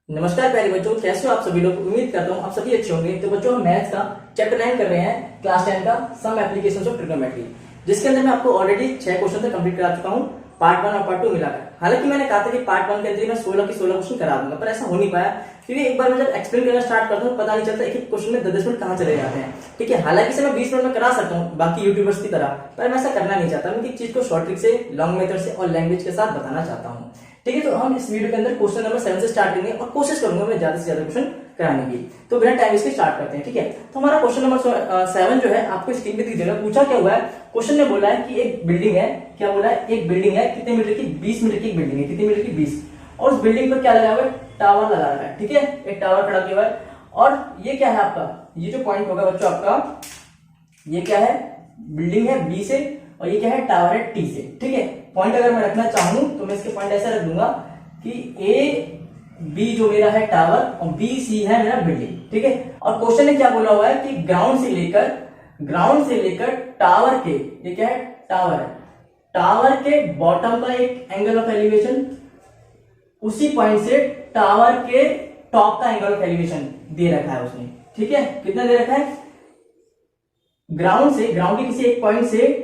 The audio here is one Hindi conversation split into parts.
नमस्कार प्यारे बच्चों, कैसे हो आप सभी लोग। उम्मीद करता हूँ आप सभी अच्छे होंगे। तो बच्चों, हम मैथ्स का चैप्टर 9 कर रहे हैं, क्लास 10 का सम एप्लीकेशंस ऑफ ट्रिग्नोमेट्री, जिसके अंदर मैं आपको ऑलरेडी 6 क्वेश्चन तक कंप्लीट करा चुका हूँ, पार्ट 1 और पार्ट 2 मिलाकर। हालांकि मैंने कहा था कि पार्ट 1 के अंदर मैं 16 के 16 क्वेश्चन करा दूंगा, पर ऐसा हो नहीं पाया, क्योंकि एक बार मैं जब एक्सप्लेन करना स्टार्ट करता हूँ पता नहीं चलता एक एक क्वेश्चन में 10 मिनट कहाँ चले जाते हैं। ठीक है, हालांकि इसे मैं 20 मिनट में करा सकता हूँ बाकी यूट्यूबर्स की तरह, पर मैं ऐसा करना नहीं चाहता। मैं एक चीज को शॉर्ट ट्रिक से, लॉन्ग मेथड से और लैंग्वेज के साथ बताना चाहता हूँ। ठीक है, तो हम इस वीडियो के अंदर क्वेश्चन नंबर 7 से स्टार्ट करेंगे और कोशिश करूंगा मैं ज्यादा से ज्यादा क्वेश्चन कराने की। तो बिना टाइम इसके स्टार्ट करते हैं। ठीक है, तो हमारा क्वेश्चन नंबर 7 जो है आपको स्क्रीन पे दीजिएगा। पूछा क्या हुआ है, क्वेश्चन ने बोला है कि एक बिल्डिंग है, क्या बोला है, एक बिल्डिंग है, कितने मीटर की, 20 मीटर की एक बिल्डिंग है, कितने मीटर की, 20, और उस बिल्डिंग पर क्या लगा हुआ है, टावर लगा रखा है। ठीक है, एक टावर खड़ा किया हुआ है, और ये क्या है आपका, ये जो पॉइंट होगा बच्चों आपका, ये क्या है, बिल्डिंग है बी से, और ये क्या है, टावर है टी से। ठीक है, पॉइंट अगर मैं रखना चाहूं तो मैं इसके पॉइंट ऐसा रख दूंगा कि ए बी जो मेरा है टावर और बी सी है मेरा बिल्डिंग। ठीक है, और क्वेश्चन ने क्या बोला हुआ है कि ग्राउंड से लेकर टावर के, ये क्या है, टावर है, टावर के बॉटम का एक एंगल ऑफ एलिवेशन, उसी पॉइंट से टावर के टॉप का एंगल ऑफ एलिवेशन दे रखा है उसने। ठीक है, कितना दे रखा है, ग्राउंड के किसी एक पॉइंट से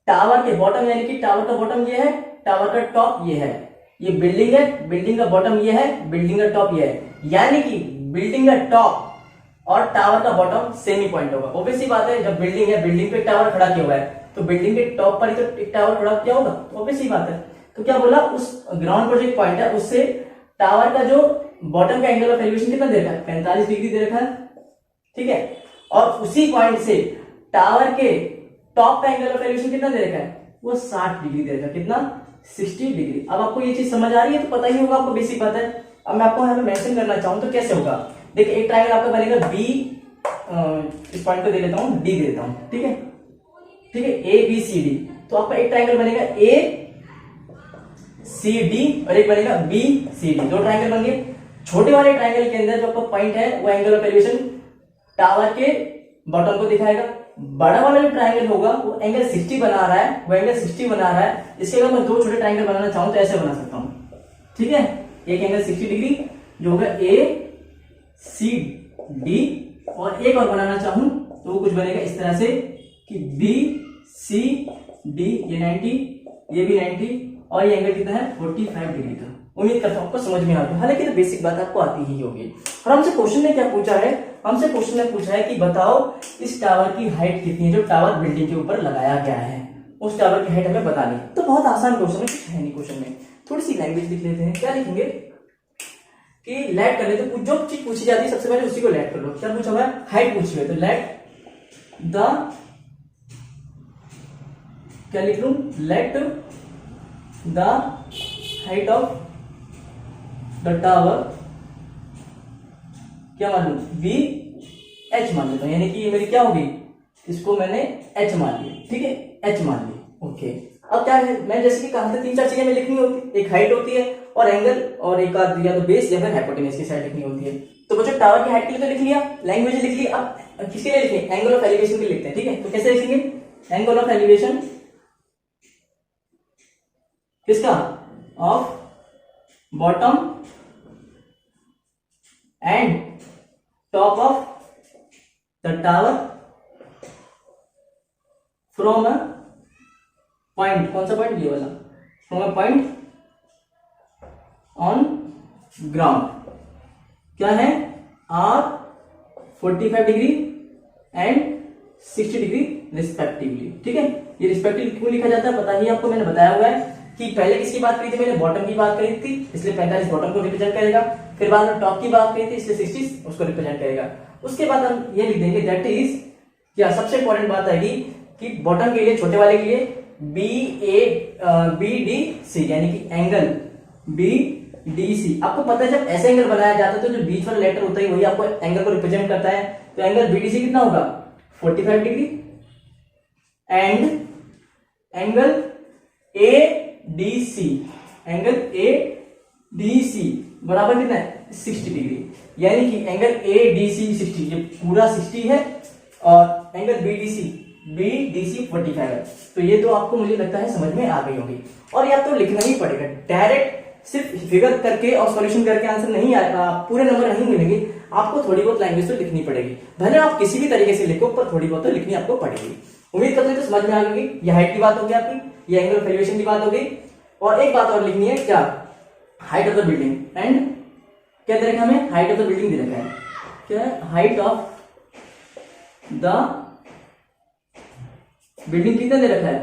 टावर के बॉटम, यानी कि टावर का बॉटम ये है, टावर का टॉप ये है, ये बिल्डिंग है, बिल्डिंग का बॉटम ये है, बिल्डिंग का टॉप ये है, यानी कि बिल्डिंग का टॉप और टावर का बॉटम सेम ही पॉइंट होगा। ऑब्वियस सी बात है, जब बिल्डिंग है, बिल्डिंग पे टावर खड़ा किया हुआ है, तो बिल्डिंग के टॉप पर ही तो एक टावर खड़ा किया होगा, ऑब्वियस सी बात है। तो क्या बोला, उस ग्राउंड पर जो एक पॉइंट है उससे टावर का जो बॉटम का एंगल ऑफ एलिवेशन कितना दे रखा है, 45 डिग्री दे रखा है। ठीक है, और उसी पॉइंट से टावर के टॉप का एंगल ऑफ एलिवेशन कितना दे रखा है, वो 60 डिग्री दे रखा है, कितना, 60 डिग्री। अब आपको ये चीज समझ आ रही है, तो पता ही होगा आपको, बेसिक बात है। अब मैं आपको यहाँ पे मेंशन करना चाहूं तो कैसे होगा, देखिए एक ट्रायंगल आपका बनेगा बी, इस पॉइंट को दे लेता हूं, डी दे देता हूं। ठीक है, ठीक है, ए बी सी डी, तो आपका एक ट्रायंगल बनेगा ए सी डी और एक बनेगा बी सी डी, दो ट्रायंगल बन गए। छोटे वाले ट्रायंगल के अंदर जो आपका पॉइंट है वो एंगल ऑफ एलिवेशन टावर के बॉटम को दिखाएगा। बड़ा वाला जो ट्रायंगल होगा वो एंगल 60 बना रहा है, वो एंगल 60 बना रहा है। इसके अगर मैं दो छोटे ट्रायंगल बनाना चाहूं तो ऐसे बना सकता हूं। ठीक है, एक एंगल 60 डिग्री जो होगा ए सी डी, और एक और बनाना चाहूं तो वो कुछ बनेगा इस तरह से कि बी सी डी, ये 90, ये भी 90, और ये एंगल कितना है, 45 डिग्री का। उम्मीद करता हूं आपको समझ में आ गया, हालांकि तो बेसिक बात आपको आती ही होगी। और हमसे क्वेश्चन ने क्या पूछा है, हमसे क्वेश्चन ने पूछा है कि बताओ इस टावर की हाइट कितनी है जो टावर बिल्डिंग के ऊपर लगाया गया है, उस टावर की हाइट हमें बतानी है। तो बहुत आसान क्वेश्चन है, कुछ है नहीं क्वेश्चन में। थोड़ी सी लैंग्वेज लिख लेते हैं, क्या लिखेंगे कि लेट कर लेते, जो चीज पूछी जाती है सबसे पहले उसी को लेट कर लो। क्या पूछा हुआ है, हाइट पूछी हुई है, तो लेट द, क्या लिख लूं, let the height of the tower, क्या मान लू, बी एच मान लेता हूं, यानी कि ये मेरी क्या होगी, इसको मैंने एच मान लिया। ठीक है, एच मान लिया। ओके, अब क्या है, मैं जैसे कि कहा था 3-4 चीजें में लिखनी होती है, एक हाइट होती है और एंगल, और एक आध या तो बेस या फिर हाइपोटेनस की साइड लिखनी होती है। तो बच्चों टावर की हाइट के लिए तो लिख लिया, लैंग्वेज लिख ली। अब किसके लिए लिखें, एंगल ऑफ एलिवेशन के लिए लिखते हैं। ठीक है, तो कैसे लिखेंगे, एंगल ऑफ एलिवेशन किसका, of bottom and top of the tower from a point, कौन सा पॉइंट, ये वाला, from a point on ground, क्या है, are 45 degree and 60 degree respectively. ठीक है, ये रिस्पेक्टिवली क्यों लिखा जाता है पता ही आपको, मैंने बताया हुआ है कि पहले किसकी बात करी थी, मैंने बॉटम की बात करी थी, इसलिए 45 बॉटम को रिप्रेजेंट करेगा। फिर बाद में टॉप की बात करी थी, इसलिए 60 उसको रिप्रेजेंट करेगा। उसके बाद हम ये लिख देंगे दैट इज, क्या सबसे इंपॉर्टेंट बात आएगी कि बॉटम के लिए, छोटे वाले के लिए बी डी सी, यानी कि एंगल बी डी सी। आपको पता है जब ऐसे एंगल बनाया जाता है तो जो बीच वाला लेटर होता है वही आपको एंगल को रिप्रेजेंट करता है। तो एंगल बीडीसी कितना होगा, 45 degree, and angle ADC, angle ADC बराबर कितना है, 60 डिग्री, यानी कि एंगल एडीसी 60, ये पूरा 60 है, और एंगल बीडीसी 45 है। तो ये तो आपको मुझे लगता है समझ में आ गई होगी। और या तो लिखना ही पड़ेगा, डायरेक्ट सिर्फ फिगर करके और सॉल्यूशन करके आंसर नहीं आएगा, पूरे नंबर नहीं मिलेंगे, आपको थोड़ी बहुत लैंग्वेज तो लिखनी पड़ेगी। भले आप किसी भी तरीके से लिखो, पर थोड़ी बहुत तो लिखनी आपको पड़ेगी। उम्मीद करते हैं तो समझ में आ गई। ये हाइट की बात होगी आपकी, ये एंगल ऑफ एलिवेशन की बात होगी। और एक बात और लिखनी है, क्या? Height of the building and क्या दे रखा है हमें? हाइट ऑफ द बिल्डिंग दे रखा है। क्या है? हाइट ऑफ द बिल्डिंग कितना दे रखा है?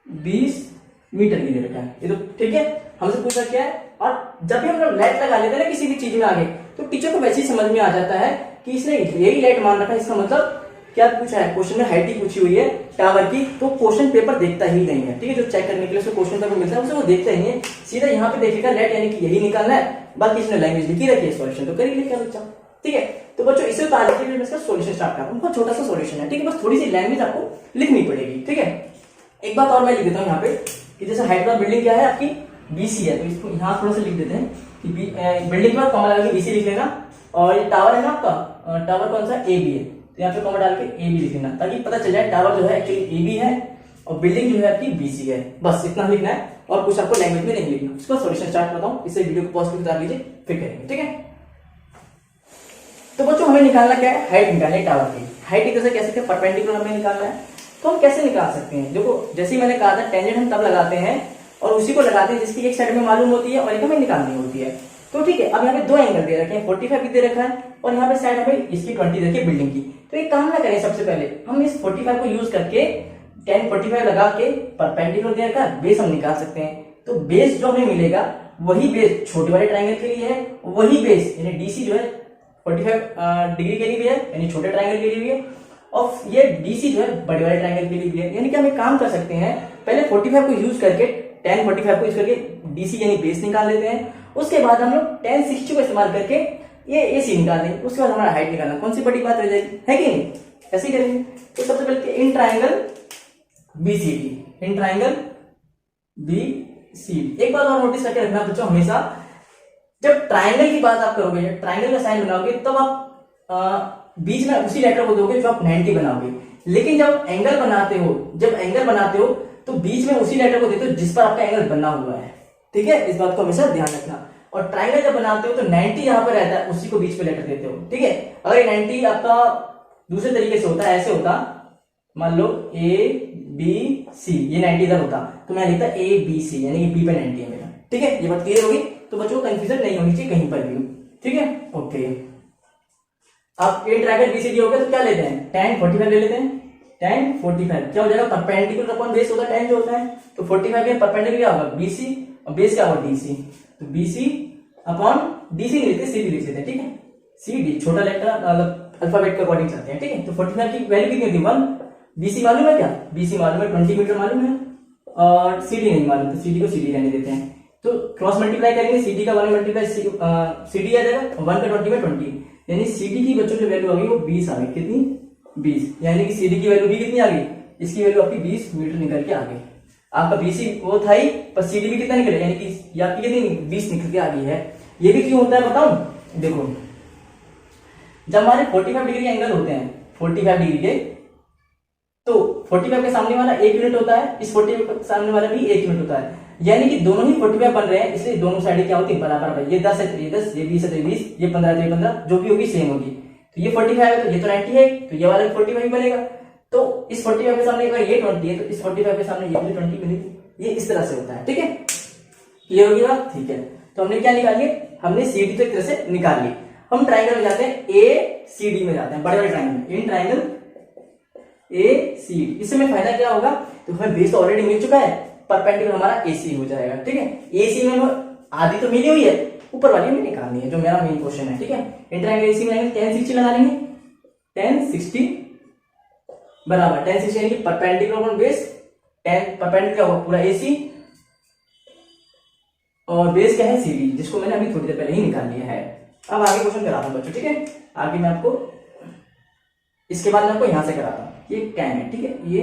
20 मीटर की दे रखा है। ये तो ठीक है, हमसे पूछा क्या है। और जब भी हम लोग लाइट लगा लेते हैं ना किसी भी चीज में आगे, तो टीचर को वैसे ही समझ में आ जाता है कि इसने यही लाइट मान रखा है, इसका मतलब क्या पूछा है? क्वेश्चन में हाइट ही पूछी हुई है टावर की, तो क्वेश्चन पेपर देखता ही नहीं है। ठीक है, जो चेक करने के लिए उसको क्वेश्चन पेपर मिलता है उसे वो देखता ही है, सीधा यहाँ पे देखेगा लाइट, यानी कि यही निकालना है। बाकी इसने लैंग्वेज लिखी रखी है, सॉल्यूशन तो कर ही लिखा बच्चा। ठीक है, तो बच्चों इसे उतार के मैं इसका सॉल्यूशन स्टार्ट करता हूँ। बहुत छोटा सा सॉल्यूशन है, ठीक है, बस थोड़ी सी लैंग्वेज आपको लिखनी पड़ेगी। ठीक है, एक बात और मैं लिख देता हूँ यहाँ पे कि जैसे हाइट ऑफ बिल्डिंग क्या है आपकी? बीसी है, तो इसको यहाँ थोड़ा सा लिख देते हैं कि बिल्डिंग के बाद कॉमा लगा के बीसी लिख लेना। और ये टावर है ना आपका, टावर कौन सा? ए बी है, तो यहाँ पे कॉमा डाल के ए बी लिख लेना, ताकि पता चल जाए टावर जो है एक्चुअली ए बी है और बिल्डिंग जो है आपकी बीसी है। बस इतना लिखना है और कुछ आपको लैंग्वेज में नहीं लिखना। इसका सॉल्यूशन स्टार्ट करता हूँ, इससे वीडियो को पॉज करके उतार लीजिए, फिर करेंगे। ठीक है, तो बच्चों हमें निकालना क्या है? हाइट निकालनी है टावर की। हाइट की कैसे कैसे परपेंडिकुलर हमें निकालना है, तो हम कैसे निकाल सकते हैं? देखो जैसे ही मैंने कहा था, टेंजेंट हम तब लगाते हैं और उसी को लगाते हैं जिसकी एक साइड में मालूम होती है और एक हमें निकालनी होती है। तो ठीक है, अब यहाँ पे दो एंगल दे रखे हैं, 45 भी दे रखा है और यहाँ पे साइड हमें इसकी 20 रखी है बिल्डिंग की। तो एक काम ना करें, सबसे पहले हम इस 45 को यूज करके tan 45 लगा के परपेंडिकुलर दे रखा है, बेस हम निकाल सकते हैं। तो बेस जो हमें मिलेगा वही बेस छोटे वाले ट्राइंगल के लिए है, वही बेस यानी डीसी जो है 45 डिग्री के लिए भी है, यानी छोटे ट्राइंगल के लिए भी है, और ये डीसी जो है बड़े वाले ट्राइंगल के लिए भी है। यानी कि हम एक काम कर सकते हैं, पहले 45 को यूज करके tan 45 को यूज करके डीसी यानी बेस निकाल लेते हैं। उसके बाद हम लोग tan 60 को इस्तेमाल करके ये एसी निकाल देंगे। उसके बाद हमारा हाइट निकालना, कौन सी बड़ी बात रह जाएगी, है कि नहीं? ऐसे ही करेंगे। तो सबसे पहले in triangle BCD, in triangle BCD. एक बात और नोटिस करके रखना बच्चों, हमेशा जब ट्राइंगल की बात आप करोगे, जब ट्राइंगल का साइन बनाओगे, तब आप बीच में उसी लेटर को दोगे जो आप 90 बनाओगे। लेकिन जब एंगल बनाते हो, तो बीच में उसी लेटर को देते हो जिस पर आपका एंगल बना हुआ है। ठीक है, इस बात को हमेशा ध्यान रखना। और ट्राइंगल जब बनाते हो तो 90 यहाँ पर रहता है, उसी को बीच पे लेटर देते हो। ठीक है, अगर 90 आपका दूसरे तरीके से होता, ऐसे होता, मान लो ए बी सी, ये 90 इधर होता, तो मैं लिखता ए बी सी, यानी कि बी पे 90 है मेरा। ठीक है, ये बात क्लियर होगी, तो बच्चों को कंफ्यूजन नहीं होनी चाहिए कहीं पर भी। ठीक है, ओके। अब ए ट्राइंगल बीसीडी हो गया, तो क्या लेते हैं? tan 45 ले लेते हैं। tan 45 क्या हो जाएगा? परपेंडिकुलर अपॉन बेस होता है tan जो होता है, तो 45 के परपेंडिकुलर क्या होगा? बीसी, और बेस क्या होगा? डीसी। तो बीसी अपॉन डीसी नहीं लिखते, सी लिख देते हैं। ठीक है, सी डी छोटा लेटर मतलब अल्फाबेट के अकॉर्डिंग चलते हैं। ठीक है, तो 45 की वैल्यू कितनी होती है? 1। बीसी मालूम है क्या? बीसी मालूम है, 20 मीटर मालूम है, और सीडी नहीं मालूम, तो सीडी को सीडी रहने देते हैं। तो क्रॉस मल्टीप्लाई करेंगे, सीडी का 1 मल्टीप्लाई सीडी आ जाएगा, 1 का 20 में 20, यानी सीडी की बच्चों की वैल्यू आ गई वो 20 आ गई। कितनी? 20, यानी कि सीडी की वैल्यू भी कितनी आ गई? इसकी वैल्यू आपकी 20 मीटर निकल के आ गई। आपका बीसी वो था ही, पर सीडी भी कितना निकले, यानी कि आपकी कितनी? 20 निकल के आ गई है। ये भी क्यों होता है बताऊं? देखो, जब हमारे 45 डिग्री एंगल होते हैं, 45 डिग्री के, तो 45 के सामने वाला 1 यूनिट होता है, इस 45 के सामने वाला भी 1 यूनिट होता है, यानी कि दोनों ही 45 बन रहे हैं, इसलिए दोनों साइड क्या होती है? बराबर भाई। ये 10 है तो ये 10, ये 20 है तो ये 20, ये 15 है तो ये 15, जो भी होगी सेम होगी। तो ये 45 है तो ये तो 90 है, तो ये वाला 45 ही बनेगा। तो इस 45 के सामने अगर ये 20 है तो इस 45 के सामने ये भी 20 मिलेगी। ये इस तरह से होता है। ठीक है, क्लियर होगी बात? ठीक है, तो हमने क्या निकाल लिया? हमने सीडी तो एक तरह से निकाल ली। हम ट्राइंगल में जाते हैं, ए सी डी में जाते हैं, बड़े बड़े ट्राइंगल में, in triangle A C D. इससे में फायदा क्या होगा? तो हमें बेस तो ऑलरेडी मिल चुका है, परपेंडिकुलर हमारा एसी हो जाएगा। ठीक है, एसी में आधी तो मिली हुई है, ऊपर वाली हमें निकालनी है, जो मेरा मेन क्वेश्चन है। ठीक है, इन ट्राइंगल एसी में आएंगे, tan 60 लगा लेंगे, tan 60 बराबर tan 60 यानी कि perpendicular upon base, tan perpendicular क्या होगा? पूरा एसी, और बेस क्या है? सीडी, जिसको मैंने अभी थोड़ी देर पहले ही निकाल लिया है। अब आगे क्वेश्चन कराता हूं बच्चों। ठीक है, आगे मैं आपको, इसके बाद मैं आपको यहां से कराता हूं। ये tan है, ठीक है, ये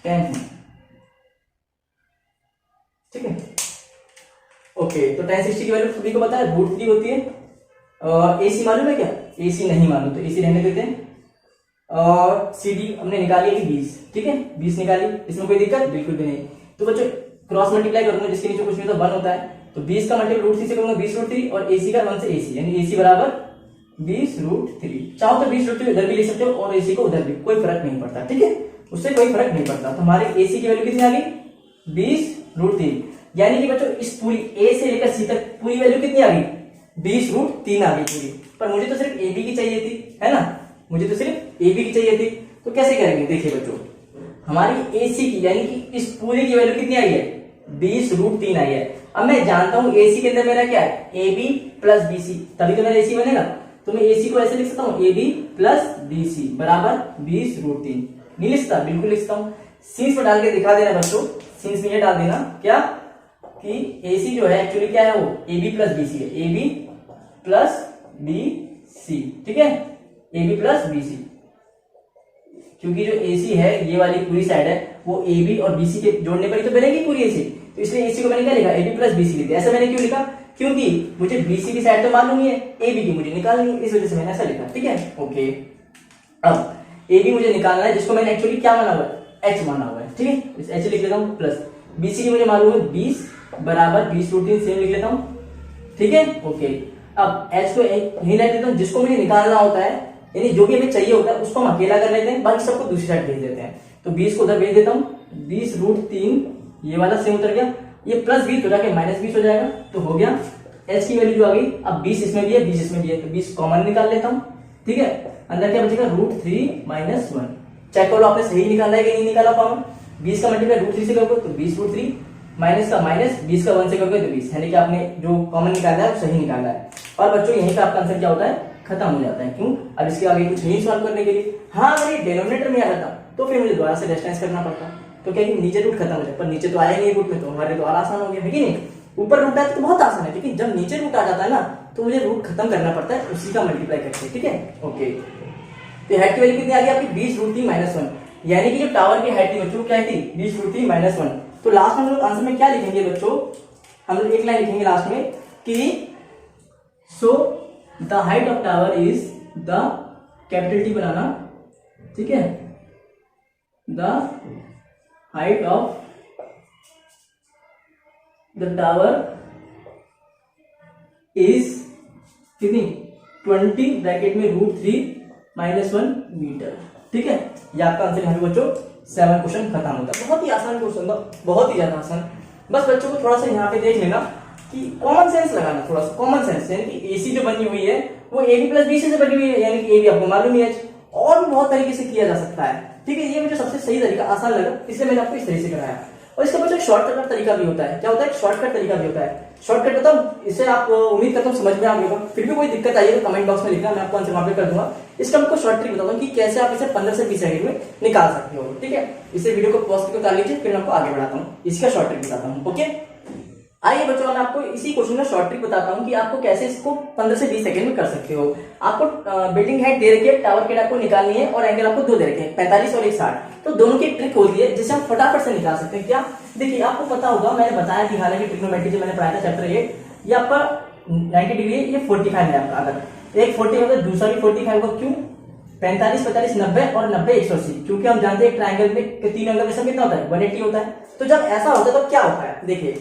tan है। ठीक है, ओके। तो tan 60 की वैल्यू सभी को पता है, √3 होती है। और एसी मालूम है क्या? एसी नहीं मालूम, तो एसी रहने देते हैं। और सीडी हमने निकाली है 20। ठीक है, 20 निकाली, इसमें कोई दिक्कत बिल्कुल भी नहीं। तो बच्चों क्रॉस मल्टीप्लाई करूंगा जिसके नीचे कुछ नहीं होता 1 होता है, तो 20 का मल्टीप्लाई रूट 3 से करूंगा 20 रूट 3 और AC का 1 से AC, यानी AC बराबर 20 रूट 3। चाहो तो 20 रूट 3 इधर भी लिख सकते हो और AC को उधर भी, कोई फर्क नहीं पड़ता, ठीक है, उससे कोई फर्क नहीं पड़ता। तो हमारे AC की वैल्यू कितनी आ गई 20 रूट 3, यानी कि बच्चों इस पूरी A से लेकर C तक पूरी वैल्यू कितनी आ गई 20 रूट 3 आ गई पूरी। पर मुझे तो सिर्फ AB की चाहिए थी, है ना, मुझे तो सिर्फ AB की चाहिए थी। तो कैसे करेंगे, देखिए बच्चों हमारी AC की यानी कि इस पूरी की वैल्यू कितनी आई है 20 रूट 3 आई है। अब मैं जानता हूं AC के अंदर मेरा क्या है AB प्लस BC, तभी तो मेरा AC बनेगा। तो मैं AC को ऐसे लिख सकता हूं AB प्लस BC बराबर 20 रूट 3, नहीं लिख सकता, बिल्कुल लिख सकता हूं। सीन्स में डाल के दिखा देना बच्चों, सीन्स में ये डाल देना क्या कि AC जो है एक्चुअली क्या है वो AB प्लस BC है, AB प्लस BC, ठीक है, AB प्लस BC, क्योंकि जो AC है ये वाली पूरी साइड है वो AB और BC के जोड़ने पर ही तो बनेगी पूरी AC, तो इसलिए AC को मैंने क्या लिखा AB प्लस BC लिखा। ऐसा मैंने क्यों लिखा, क्योंकि मुझे BC की साइड तो मालूम ही है, AB की मुझे निकालनी है, इस वजह से मैंने ऐसा लिखा, ठीक है, ओके। अब AB मुझे निकालना है जिसको मैंने एक्चुअली क्या माना हुआ है H माना हुआ है, ठीक है, इस H लिख लेता हूँ प्लस BC की मुझे मालूम है 20 बराबर 20 रूट 3 सेम लिख लेता हूँ, ठीक है, ओके। अब H को यही लिख देता हूँ, जिसको मुझे निकालना होता है यानी जो भी हमें चाहिए होता है उसको हम अकेला कर लेते हैं, बाकी सबको दूसरी साइड भेज देते हैं। तो 20 को उधर भेज देता हूँ, 20 रूट 3 ये वाला सेम उतर गया, ये प्लस 20 हो जाके माइनस 20 हो जाएगा, तो हो गया H की वैल्यू जो आ गई। अब 20 इसमें भी है 20 इसमें भी है, तो 20 कॉमन निकाल लेता हूँ, ठीक है, अंदर क्या बचेगा रूट 3 माइनस 1। चेक करो आपने सही निकाला है कि नहीं निकाला पाओ। 20 का मल्टीप्लाई रूट 3 से करोगे तो 20 रूट 3 माइनस का माइनस 20 का 1 से करोगे तो 20, यानी कि आपने जो कॉमन निकाला है वो सही निकाला है। और बच्चों यहीं पे आपका आंसर क्या होता है खत्म हो जाता है। क्यों, अब इसके आगे कुछ नहीं सॉल्व करने के लिए। हाँ अगर ये डिनोमिनेटर में आ जाता तो फिर मुझे दोबारा से डिस्टेंस करना पड़ता, तो क्या नीचे रूट खत्म हो जाए, पर नीचे तो आया नहीं रूट में, तो हमारे द्वारा आसान हो गया है कि नहीं। ऊपर रूट आया तो बहुत आसान है, लेकिन जब नीचे रूट आ जाता है ना तो मुझे रूट खत्म करना पड़ता है, उसी का मल्टीप्लाई करके, ठीक है, ओके। तो हेड की वैल्यू कितनी आ गई आपकी 20 रूट 3 माइनस 1, यानी कि जो टावर की हाइट थी बच्चों क्या थी 20 रूट 3 माइनस 1। तो लास्ट में हम लोग आंसर में क्या लिखेंगे बच्चों, हम लोग एक लाइन लिखेंगे लास्ट में कि सो the height of tower is the capital T बनाना, ठीक है, the height of the tower is कितनी 20 ब्रैकेट में रूट 3 माइनस 1 मीटर, ठीक है। ये आपका आंसर यहाँ पे बच्चों 7 क्वेश्चन खत्म होता है। बहुत ही आसान क्वेश्चन था, बहुत ही ज्यादा आसान। बस बच्चों को थोड़ा सा यहाँ पे देख लेना कि कॉमन सेंस लगाना, थोड़ा सा कॉमन सेंस, यानी कि AC जो बनी हुई है वो AB प्लस BC से बनी हुई है, यानी कि AB आपको मालूम ही है, और भी बहुत तरीके से किया जा सकता है, ठीक है। ये मुझे सबसे सही तरीका आसान लगा, इसलिए मैंने आपको इस तरीके से कराया। और इसका बच्चों शॉर्टकट तरीका भी होता है, क्या होता है शॉर्टकट तरीका भी होता है। शॉर्टकट मतलब इससे आप उम्मीद करता हूँ समझ में आ गया होगा, फिर भी कोई दिक्कत आई है तो कमेंट बॉक्स में लिखना, मैं आपको आंसर वहां पे कर दूंगा। इसका आपको शॉर्ट ट्रिक बताता हूँ कि कैसे आप इसे 15 से 20 सेकंड में निकाल सकते हो, ठीक है। इसे वीडियो को पॉज करके उतार लीजिए, फिर मैं आपको आगे बढ़ाता हूँ, इसका शॉर्ट ट्रिक बताता हूँ, ओके। आइए बच्चों मैं आपको इसी क्वेश्चन का शॉर्ट ट्रिक बताता हूँ कि आपको कैसे इसको 15 से 20 सेकंड में कर सकते हो। आपको बिल्डिंग हाइट दे रखी है, टावर की आपको निकालनी है और एंगल आपको दो दे रखे हैं 45 और 60। तो दोनों की ट्रिक होती है जिसे हम फटाफट से निकाल सकते हैं। क्या देखिए आपको पता होगा, मैंने बताया कि हालांकि ट्रिग्नोमेट्री जो मैंने पढ़ाया था चैप्टर 8, ये आपका 90 डिग्री है, ये 45 है आपका। अगर एक 40 होगा दूसरा भी 45 होगा, क्यों 45 45 90 और 90 180, क्योंकि हम जानते हैं ट्रायंगल में 3 एंगल में सब कितना होता है 180 होता है। तो जब ऐसा होता है तो क्या होता है, देखिए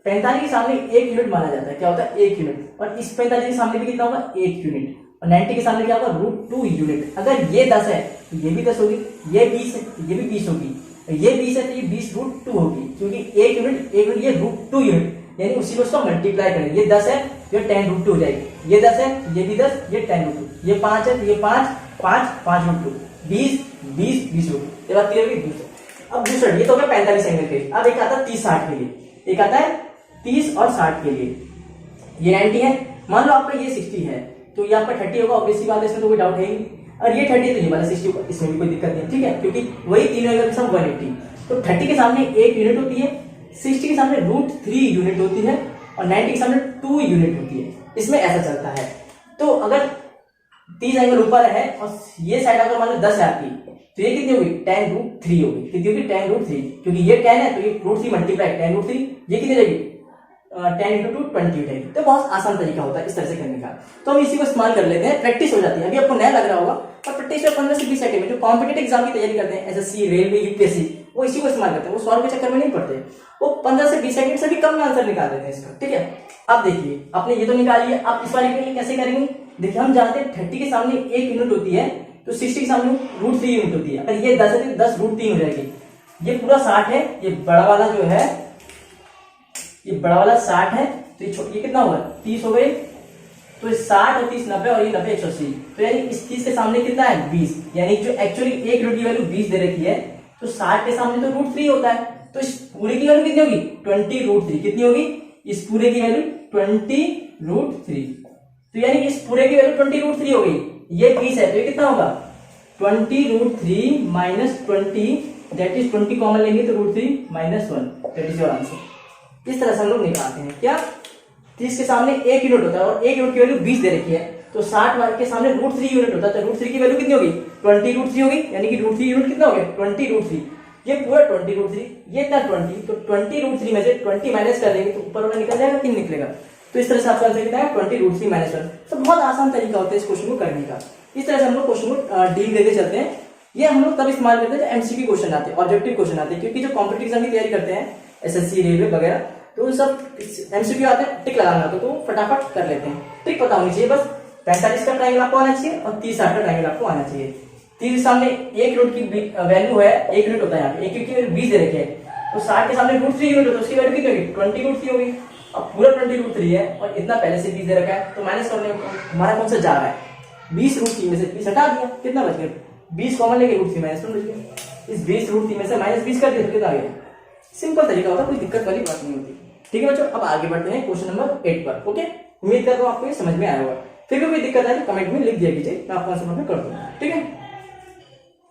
45 के सामने 1 यूनिट माना जाता है, क्या होता है 1 यूनिट, और इस 45 के सामने भी कितना होगा 1 यूनिट, और 90 के सामने क्या होगा √2 यूनिट। अगर ये 10 है तो ये भी 10 होगी, ये 20 है तो ये भी 20 होगी, ये 20 है तो ये 20 √2 होगी, क्योंकि 1 यूनिट ये √2 यूनिट, यानी उसी को उसका मल्टीप्लाई करें। ये 10 है ये 10 √2 हो जाएगी, ये 10 है ये भी 10, ये 10 √2, ये 5 है तो ये 5 √2, 20 20 20 √2, ये बात क्लियर होगी। अब दूसरा ये तो हो गया 45 एंगल के लिए। अब एक आता है 30 60 के लिए, एक आता है 30 और 60 के लिए। ये 90 है, मान लो आपका ये 60 है तो ये आपका 30 होगा, ऑब्वियसली बात है, इसमें तो कोई डाउट है ही। और ये 30 तो ये वाला 60 होगा, इसमें भी कोई दिक्कत नहीं, ठीक है, क्योंकि वही तीनों एंगल के साथ 180। तो 30 के सामने 1 यूनिट होती है, 60 के सामने √3 यूनिट होती है, और 90 के सामने 2 यूनिट होती है। इसमें ऐसा चलता है। तो अगर 30 एंगल ऊपर है और ये साइड अगर मान लो 10 है आपकी, तो ये कितनी होगी 10 √3 होगी, कितनी होगी 10 √3, क्योंकि ये 10 है तो ये √3 मल्टीप्लाई 10 √3, ये कितनी रहेगी 10 × 2 20 हो जाएगी। तो बहुत आसान तरीका होता है इस तरह से करने का। तो हम इसी को इस्तेमाल कर लेते हैं, प्रैक्टिस हो जाती है। अभी आपको नया लग रहा होगा, पर प्रैक्टिस में 15 से 20 सेकंड में जो कॉम्पिटेटिव एग्जाम की तैयारी करते हैं, SSC रेलवे UPSC, वो इसी को इस्तेमाल करते हैं, वो सॉल्व के चक्कर में नहीं पड़ते, वो 15 से 20 सेकंड से भी कम में आंसर निकाल देते हैं इसका। ठीक है, अब देखिए आपने ये तो निकाल लिया, अब इस वाले के लिए कैसे करेंगे? देखिए हम जानते हैं 30 के सामने 1 यूनिट होती है, तो 60 के सामने √3 यूनिट होती है। अगर ये 10 है तो 10 √3 हो जाएगी। ये पूरा 60 है, ये बड़ा वाला जो है, ये बड़ा वाला 60 है, तो ये कितना होगा? 30 हो गई। तो 60 और 30 90, और ये 90 180, तो यानी इस 30 के सामने कितना है? 20। यानी जो एक्चुअली 1 यूनिट की वैल्यू 20 दे रखी है, तो 60 के सामने तो √3 होता है, तो इस पूरे की वैल्यू कितनी होगी? 20 √3। कितनी होगी? इस पूरे की वैल्यू 20 √3। तो यानी इस पूरे की वैल्यू 20 √3 हो गई। ये 20 है, तो ये कितना होगा? 20 √3 माइनस 20, दैट इज 20 कॉमन लेंगे तो √3 minus 1, that is your answer. इस तरह से हम लोग निकालते हैं। क्या? 30 के सामने 1 यूनिट होता है और 1 यूनिट की वैल्यू 20 दे रखी है, तो 60 वाले के सामने √3 यूनिट होता है, तो √3 की वैल्यू कितनी होगी? 20 √3 होगी। यानी कि √3 यूनिट कितना हो गया? 20 √3। ये पूरा 20 √3, ये इतना 20, तो 20 √3 में से 20 माइनस कर देंगे तो ऊपर वाला निकल जाएगा कि नहीं निकलेगा? तो इस तरह से आपका आंसर कितना है? 20 √3 माइनस 1। तो बहुत आसान तरीका होता है इस क्वेश्चन को करने का। इस तरह से हम लोग क्वेश्चन को डील करके चलते हैं। ये हम लोग तब इस्तेमाल करते हैं जब एमसीक्यू क्वेश्चन आते हैं, ऑब्जेक्टिव क्वेश्चन आते हैं, क्योंकि जो कॉम्पिटिटिव एग्जाम की तैयारी करते हैं, एसएससी, रेलवे वगैरह, तो सब एमसीक्यू आते हैं, टिक लगाना होता है, तो फटाफट कर लेते हैं। ट्रिक पता होनी चाहिए बस। 45 का ट्रायंगल आपको आना चाहिए और 30 60 का ट्रायंगल आपको आना चाहिए। 30 के सामने 1 यूनिट की वैल्यू है, 1 यूनिट होता है यहाँ पे, 1 यूनिट की वैल्यू 20 दे रखी है, तो 60 के सामने √3 यूनिट होता है, उसकी वैल्यू कितनी होगी? 20 √3 होगी। अब पूरा 20 √3 है और इतना पहले से 20 दे रखा है, तो माइनस करने हमारा कौन सा जा रहा है? 20 √3 में से 20 हटा दिया, कितना बच गया? 20 कॉमन लेके √3 माइनस 1 बच गया। इस 20 √3 में से माइनस 20 कर दिया तो कितना आ गया? सिंपल तरीका होता है, कोई दिक्कत वाली बात नहीं होती। ठीक है बच्चों, अब आगे बढ़ते हैं क्वेश्चन नंबर 8 पर। ओके, उम्मीद करता हूं आपको ये समझ में आया होगा। फिर भी कोई दिक्कत है तो कमेंट में लिख दिया कीजिए, मैं आपको आंसर में कर दूंगा। ठीक है,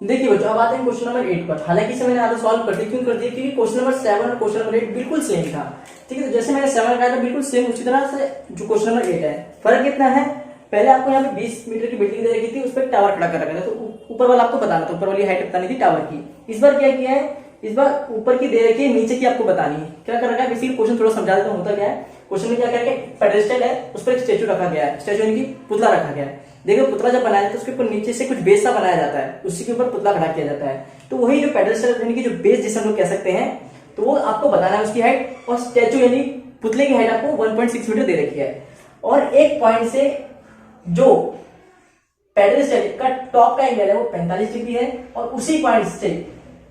देखिए बच्चों अब आते हैं क्वेश्चन नंबर 8 पर। हालांकि इसे मैंने आधा सॉल्व कर दिया, क्यों कर दिया? क्योंकि क्वेश्चन नंबर 7 और क्वेश्चन नंबर 8 बिल्कुल सेम था। ठीक है, तो जैसे मैंने 7 लगाया था बिल्कुल सेम उसी तरह से जो क्वेश्चन नंबर 8 है। फर्क कितना है? पहले आपको यहाँ पे 20 मीटर की बिल्डिंग दे रखी थी, उस पर टावर खड़ा कर रखा था, तो ऊपर वाला आपको बताना था, ऊपर वाली हाइट बतानी थी टावर की। इस बार क्या किया है? इस बार ऊपर की दे रखी है, नीचे की आपको बतानी है। क्या कर रखा है? बेसिकली क्वेश्चन थोड़ा समझा देता हूं, होता क्या है। क्वेश्चन में क्या करके पेडेस्टल है, उस पर एक स्टैचू रखा गया है, स्टैचू यानी कि पुतला रखा गया है। देखो पुतला जब बनाया जाता है उसके ऊपर नीचे से कुछ बेस सा बनाया जाता है, उसी के ऊपर पुतला खड़ा किया जाता है। तो वही जो पेडेस्टल यानी कि जो बेस जिसे हम लोग कह सकते हैं, तो वो आपको बताना है उसकी हाइट, और स्टैचू यानी पुतले की हाइट आपको 1.6 मीटर दे रखी है। और एक पॉइंट से जो पेडेस्टल का टॉप का एंगल है वो 45 डिग्री है, और उसी पॉइंट से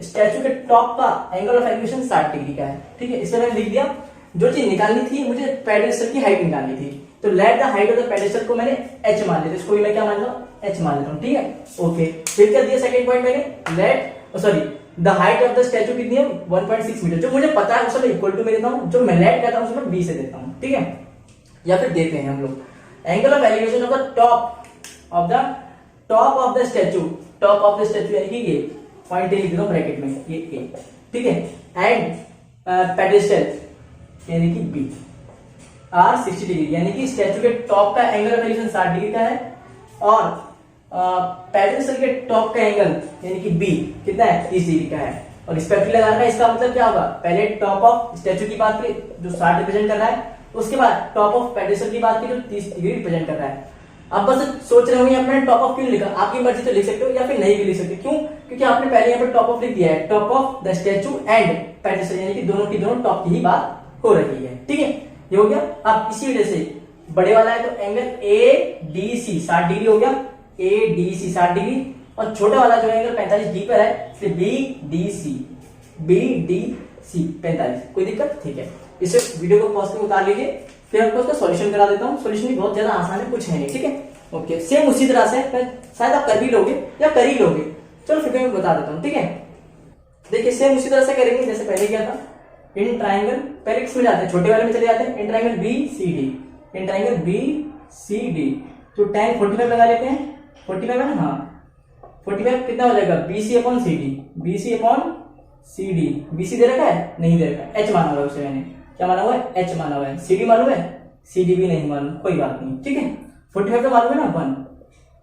स्टैचू के टॉप का एंगल ऑफ एलिवेशन 60 डिग्री का है। ठीक है, इसमें मैंने लिख दिया। जो चीज निकालनी थी मुझे पेडेस्टल की हाइट निकालनी थी, तो let the height of the pedestal को मैंने h मान लिया, इसको भी मैं क्या मान लूं? h मान लेता हूं। ठीक है, ओके। फिर क्या दिया सेकंड पॉइंट मैंने? Let sorry the height of the statue कितनी है? 1.6 मीटर। जो मुझे पता है उसमें इक्वल टू में देता हूं, जो मैं लेट कहता हूं उसमें b से देता हूं। ठीक है, या फिर देते हैं हम लोग angle of elevation of the top of the statue, top of the statue यानी कि ये पॉइंट लिख दो ब्रैकेट में, ये a। ठीक है, एंड पेडेस्टल यानी कि b आर 60 डिग्री, यानी कि स्टैचू के टॉप का एंगल ऑफ एलिवेशन 60 डिग्री का है, और पेडेस्टल के टॉप का एंगल यानी कि b कितना है? 30 डिग्री का है। और रिस्पेक्टिवली लगाना है, इसका मतलब क्या होगा? पहले टॉप ऑफ स्टैचू की बात की जो 60 रिप्रेजेंट कर रहा है, उसके बाद टॉप ऑफ पेडेस्टल की बात की जो 30 डिग्री रिप्रेजेंट कर रहा है। आप बस सोच रहे होंगे आपने टॉप ऑफ क्यों लिखा? आपकी मर्जी तो लिख सकते हो या फिर नहीं भी लिख सकते। क्यों? क्योंकि आपने पहले यहाँ पर टॉप ऑफ लिख दिया है, top of the statue and pedestal, यानी कि दोनों की दोनों टॉप की ही बात हो रही है। ठीक है, ये हो गया। अब इसी वजह से बड़े वाला है तो एंगल ADC 60 डिग्री हो गया, ADC 60 डिग्री, और छोटा वाला जो एंगल 45 डिग्री पर है इसलिए BDC 45। कोई दिक्कत? ठीक है, इसे वीडियो को पॉज करके उतार लीजिए, फिर आपको उसका सॉल्यूशन करा देता हूँ। सॉल्यूशन भी बहुत ज्यादा आसान है, कुछ है नहीं। ठीक है, ओके। सेम उसी तरह से शायद आप कर भी लोगे या कर ही लोगे, चलो फिर मैं बता देता हूँ। ठीक है, देखिए सेम उसी तरह से करेंगे जैसे पहले किया था। इन ट्राइंगल पहले किसमें जाते हैं? छोटे वाले में चले जाते हैं। In triangle BCD, in triangle BCD, तो tan 45 लगा लेते हैं। 45 है ना? हाँ, 45 कितना हो जाएगा? BC/CD, BC/CD। BC दे रखा है? नहीं दे रखा है, H माना हुआ है उसे मैंने। क्या माना हुआ है? H माना हुआ है। CD मालूम है? CD भी नहीं मालूम, कोई बात नहीं। ठीक है, 45 तो मालूम है ना 1,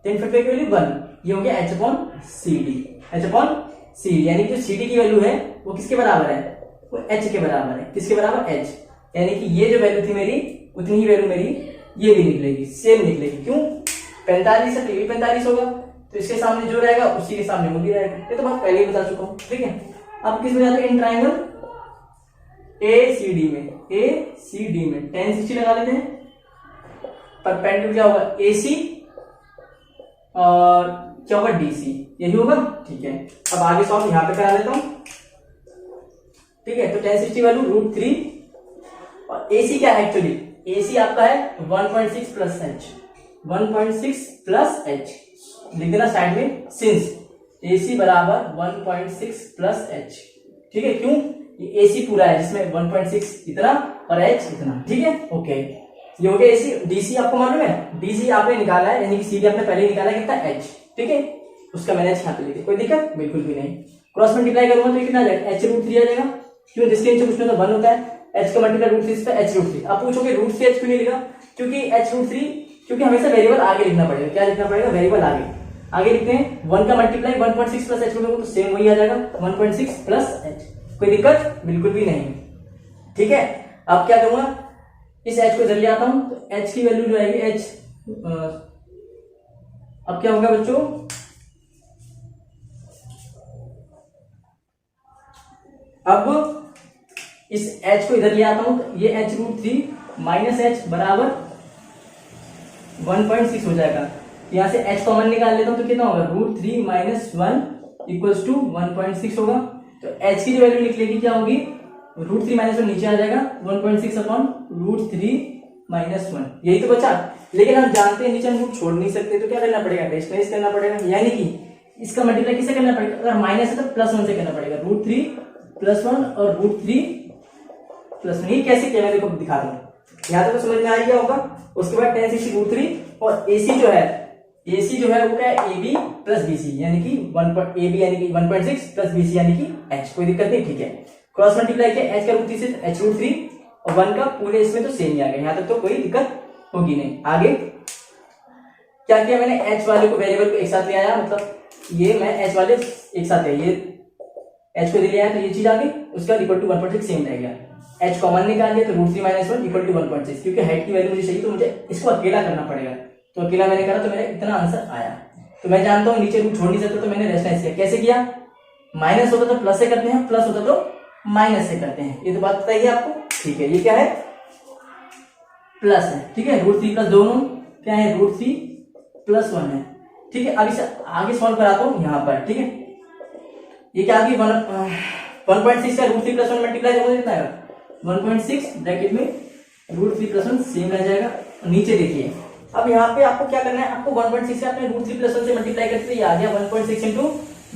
10 की वैल्यू 1, ये हो गया H/CD, H/CD, यानी कि जो CD की वैल्यू है वो किसके बराबर है? वो H के बराबर है। किसके बराबर? H, यानी कि ये जो वैल्यू थी मेरी उतनी ही वैल्यू मेरी ये भी निकलेगी, सेम निकलेगी। क्यों? 45 है तो ये भी 45 होगा, तो इसके सामने जो रहेगा उसी के सामने वो भी रहेगा। ये तो बात पहले ही बता चुका हूँ। ठीक है, अब किस में जाते हैं, इन ट्राइंगल ACD में tan 60 लगा लेते हैं। परपेंडिकुलर क्या होगा, AC और क्या होगा, DC, यही होगा। ठीक है, अब आगे सॉल्व यहां पे करा लेता हूं। ठीक है, तो tan 60 वैल्यू √3 और AC क्या है एक्चुअली, AC आपका है 1.6 प्लस h, 1.6 प्लस h लिख देना साइड में, सिंस AC बराबर 1.6 प्लस h। ठीक है, क्यों, ये AC पूरा है जिसमें 1.6 इतना और h इतना। ठीक है, ओके, ये हो गया AC। DC आपको मालूम है, DC आपने निकाला है, यानी कि CD आपने पहले निकाला है, कितना h। ठीक है, उसका मैंने h यहाँ पे लिखा, कोई दिक्कत बिल्कुल भी नहीं। क्रॉस मल्टीप्लाई करूंगा तो कितना आ जाएगा, h√3 आ जाएगा। क्यों, जिसके नीचे कुछ नहीं होता 1 होता है, h का मल्टीप्लाई √3 पे h√3। आप पूछोगे √3 h क्यों नहीं लिखा, क्योंकि h√3, क्योंकि हमेशा वेरिएबल आगे लिखना पड़ेगा। क्या लिखना पड़ेगा, वेरिएबल आगे लिखते हैं। 1 का मल्टीप्लाई 1.6 प्लस h तो सेम वही आ जाएगा, 1.6 प्लस h। कोई दिक्कत बिल्कुल भी नहीं। ठीक है, अब क्या करूंगा, इस h को इधर ले आता हूं, तो h की वैल्यू जो आएगी h, अब क्या होगा बच्चों, अब इस h को इधर ले आता हूं, तो ये h√3 माइनस h बराबर 1.6 हो जाएगा। यहां से h कॉमन निकाल लेता हूं तो कितना होगा, √3 माइनस 1 इक्वल्स टू 1.6 होगा। तो h की जो वैल्यू लिख लेगी क्या होगी, √3 माइनस 1 नीचे आ जाएगा, 1.6 अपॉन √3 माइनस 1, यही तो बचा। लेकिन हम जानते हैं नीचे हम रूट छोड़ नहीं सकते, तो क्या करना पड़ेगा, रेशनलाइज करना पड़ेगा, यानी कि इसका मल्टीप्लाई किससे करना पड़ेगा, अगर माइनस है तो +1 से करना पड़ेगा, √3 + 1 और √3 + 1। ये कैसे किया मैं देखो दिखाता हूँ, यहाँ तक तो समझ में आ गया होगा। उसके बाद tan 60 √3 और AC जो है वो क्या है, AB प्लस BC, यानी कि AB यानी कि 1.6 प्लस BC यानी कि h। कोई दिक्कत नहीं। ठीक है, क्रॉस मल्टीप्लाई किया h का √3 से h√3 और 1 का पूरे इसमें तो सेम ही आ गया, यहाँ तक तो कोई दिक्कत होगी नहीं। आगे क्या किया मैंने, h वाले को वेरिएबल को एक साथ ले आया, मतलब ये मैं h वाले एक साथ है, ये h को ले आया तो ये चीज आ गई, उसका इक्वल टू 1.6 सेम रह गया। h कॉमन निकाल दिया तो √3 माइनस 1 इक्वल टू 1.6, क्योंकि हाइट की वैल्यू मुझे चाहिए तो मुझे इसको अकेला करना पड़ेगा, तो अकेला मैंने करा तो मेरा इतना आंसर आया। तो मैं जानता हूँ नीचे रूट छोड़ नहीं सकता, तो मैंने रेशनलाइज किया। कैसे किया, माइनस होता तो प्लस से करते हैं, प्लस होता तो माइनस से करते हैं, ये तो बात बताइए आपको। ठीक है, ये क्या है, प्लस है। ठीक है, √3 प्लस दोनों क्या है, √3 + 1 है। ठीक है, अभी आगे सॉल्व कराता हूँ यहाँ पर। ठीक है, ये क्या आ गई, 1.6 का √3 + 1 मल्टीप्लाई जब कितना आएगा, 1.6 ब्रैकेट में √3 + 1 सेम रह जाएगा। नीचे देखिए, अब यहाँ पे आपको क्या करना है, आपको 1.6 से आपने √3 + 1 से मल्टीप्लाई करते ये आ गया 1.6 इंटू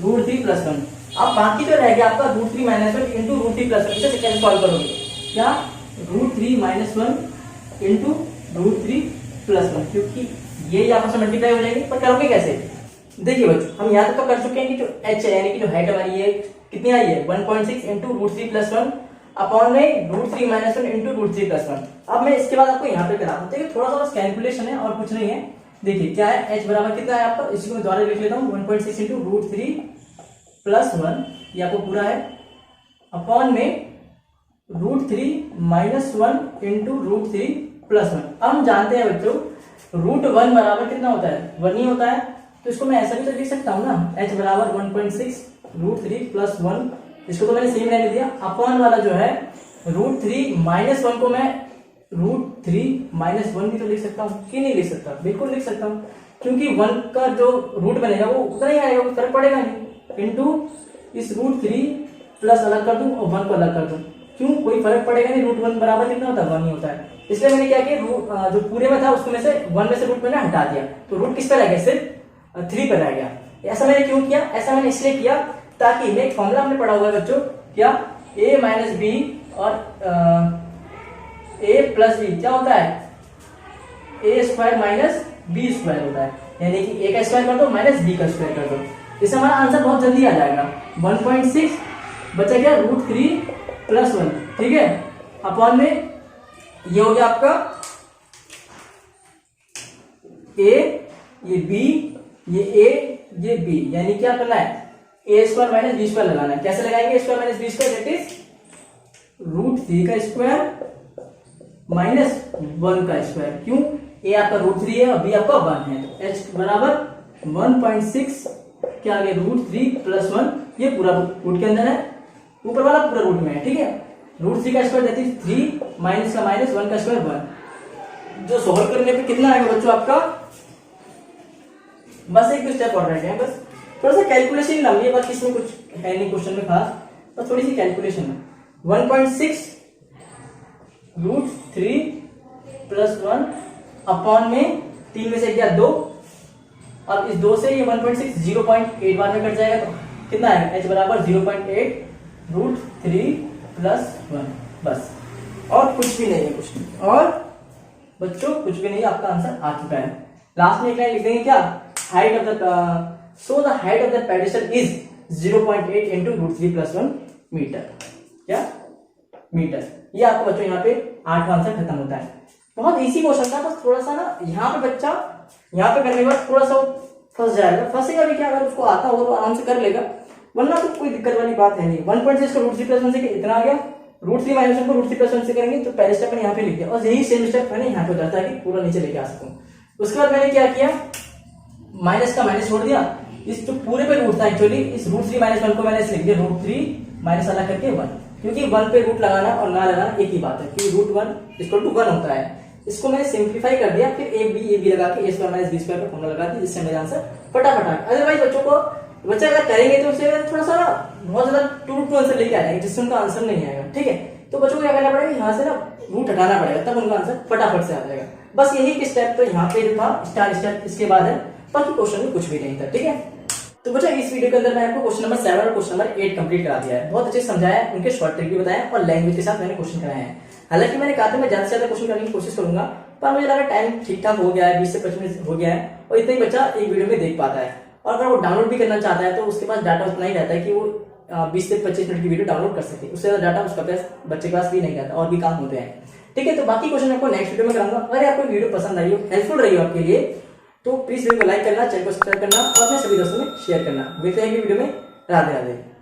√3 + 1। अब बाकी जो रह गया आपका √3 - 1 इंटू √3 + 1, इसे कैसे सॉल्व करोगे, क्या √3 - 1 इंटू √3 + 1, क्योंकि ये आपस में मल्टीप्लाई हो जाएंगे। पर करोगे कैसे, देखिए बच्चों, हम यहाँ तक तो कर चुके हैं कि जो h है यानी कि जो हाइट हमारी ये कितनी आई है, 1.6 इंटू √3 + 1 अपॉन में √3 - 1 इंटू √3 + 1। अब मैं इसके बाद आपको यहाँ पे करा दूं, देखिए थोड़ा सा बस कैलकुलेशन है और कुछ नहीं है। देखिए क्या है, h बराबर कितना है आपका, इसी को मैं दोबारा लिख लेता हूँ, 1.6 इंटू √3 + 1, ये आपको पूरा है, अपॉन में √3 - 1 इंटू √3 + 1। अब हम जानते हैं बच्चों √1 बराबर कितना होता है, 1 ही होता है, तो इसको मैं ऐसा भी तो लिख सकता हूँ ना, h बराबर 1.6 √3 + 1, इसको तो मैंने सेम रहने दिया, अपॉन वाला जो है √3 - 1 को मैं √3 - 1 भी तो लिख सकता हूँ, कि नहीं लिख सकता, बिल्कुल लिख सकता हूँ, क्योंकि 1 का जो रूट बनेगा वो उतना ही आएगा, वो फर्क पड़ेगा नहीं, इंटू इस √3 प्लस अलग कर दूं और 1 को अलग कर दूं, क्यों, कोई फर्क पड़ेगा नहीं, √1 बराबर कितना होता है, 1 ही होता है। इसलिए मैंने क्या किया, जो पूरे में था उसको में से 1 में से रूट मैंने हटा दिया, तो रूट किस पे रह गया, सिर्फ 3 पर रह गया। ऐसा मैंने क्यों किया, ऐसा मैंने इसलिए किया ताकि मैं एक फॉर्मूला हमने पढ़ा हुआ है बच्चों, क्या, a - b और a + b क्या होता है, a² - b² होता है, यानी कि a का स्क्वायर कर दो माइनस b का स्क्वायर कर दो, इससे हमारा आंसर बहुत जल्दी आ जाएगा। 1.6 बचा क्या, √3 + 1, ठीक है, अपॉन में ये हो गया आपका a, ये b, ये a, ये b, यानी क्या करना है, a² - b² लगाना है। कैसे लगाएंगे, a² - b², दैट इज √3 का स्क्वायर माइनस 1 का स्क्वायर, क्यों, a आपका √3 है और b आपका 1 है, तो h बराबर 1.6 क्या आ गया, √3 + 1, ये पूरा रूट के अंदर है, ऊपर वाला पूरा रूट में है, ठीक है। √3 का स्क्वायर दैट इज 3 माइनस का माइनस 1 का स्क्वायर 1। जो सॉल्व करने पे कितना आएगा बच्चों आपका, बस एक दो स्टेप और रह गए, बस थोड़ा सा कैलकुलेशन लंबी है, बाकी इसमें कुछ है नहीं क्वेश्चन में खास, बस थोड़ी सी कैलकुलेशन है। 1.6 √3 प्लस 1 अपॉन में 3 में से गया 2, अब इस 2 से ये 1.6 0.8 बार में कट जाएगा, तो कितना है h बराबर 0.8 √3 प्लस 1, बस और कुछ भी नहीं है, कुछ नहीं। और बच्चों कुछ भी नहीं, आपका आंसर आ चुका है। लास्ट में एक लाइन लिख देंगे क्या, height of the so the height of the pedestal is 0.8 into √3 plus 1 metre, क्या मीटर। ये आपको बच्चों यहाँ पे 8 आंसर खत्म होता है। बहुत इजी क्वेश्चन था, बस थोड़ा सा ना यहाँ पे बच्चा यहाँ पे करने के बाद थोड़ा सा फंस जाएगा, फंसेगा भी क्या, अगर उसको आता हो तो आराम से कर लेगा, वरना तो कोई दिक्कत वाली बात है नहीं। 1.6 को √3 प्लस 1 से इतना आ गया, √3 माइनस 1 को √3 प्लस 1 से करेंगे तो पहले स्टेप मैंने यहाँ पे लिख दिया, और यही सेम स्टेप मैंने यहाँ पे उतारा ताकि पूरा नीचे लेके आ सकूं। उसके बाद मैंने क्या किया, माइनस का माइनस छोड़ दिया, इस जो पूरे पे रूट था एक्चुअली, इस √3 माइनस 1 को मैंने लिख दिया √3 माइनस अलग करके 1, क्योंकि 1 पे रूट लगाना और ना लगाना एक ही बात है, क्योंकि √1 इक्वल टू 1 होता है। इसको मैंने सिंप्लीफाई कर दिया, फिर ए बी लगा के a² माइनस b² का फॉर्मूला लगा दिया, जिससे मेरा आंसर फटाफट। अदरवाइज बच्चे अगर करेंगे तो उसे थोड़ा सा ना बहुत ज्यादा टू आंसर लेके आ जाएंगे, जिससे उनका आंसर नहीं आएगा, ठीक है। तो बच्चों को क्या करना पड़ेगा, यहाँ से ना रूट हटाना पड़ेगा, तब उनका आंसर फटाफट से आ जाएगा। बस यही स्टेप तो यहाँ पे जो था स्टार स्टेप इसके बाद है, बाकी क्वेश्चन में कुछ भी नहीं था, ठीक है। तो बच्चों इस वीडियो के अंदर मैंने आपको क्वेश्चन नंबर 7 और क्वेश्चन नंबर 8 कंप्लीट करा दिया है, बहुत अच्छे से समझाया है, उनके शॉर्ट ट्रिक भी बताया और लैंग्वेज के साथ मैंने क्वेश्चन कराए हैं। हालांकि मैंने कहा था मैं ज्यादा से ज्यादा क्वेश्चन करने की कोशिश करूंगा, पर मुझे लगा टाइम ठीक ठाक हो गया है, 20 से 25 मिनट हो गया है, और इतना ही बच्चा एक वीडियो में देख पाता है। और अगर वो डाउनलोड भी करना चाहता है तो उसके पास डाटा उतना ही रहता है कि वो 20 से 25 मिनट की वीडियो डाउनलोड कर सके, उससे ज्यादा डाटा उसका पास बच्चे के पास भी नहीं रहता, और भी काम होते हैं, ठीक है। तो बाकी क्वेश्चन आपको नेक्स्ट वीडियो में कराऊंगा। अगर आपको वीडियो पसंद आई हो, हेल्पफुल रही हो आपके लिए, तो प्लीज वीडियो को लाइक करना, चैनल को सब्सक्राइब करना और अपने सभी दोस्तों में शेयर करना। मिलते हैं अगली वीडियो में। राधे राधे।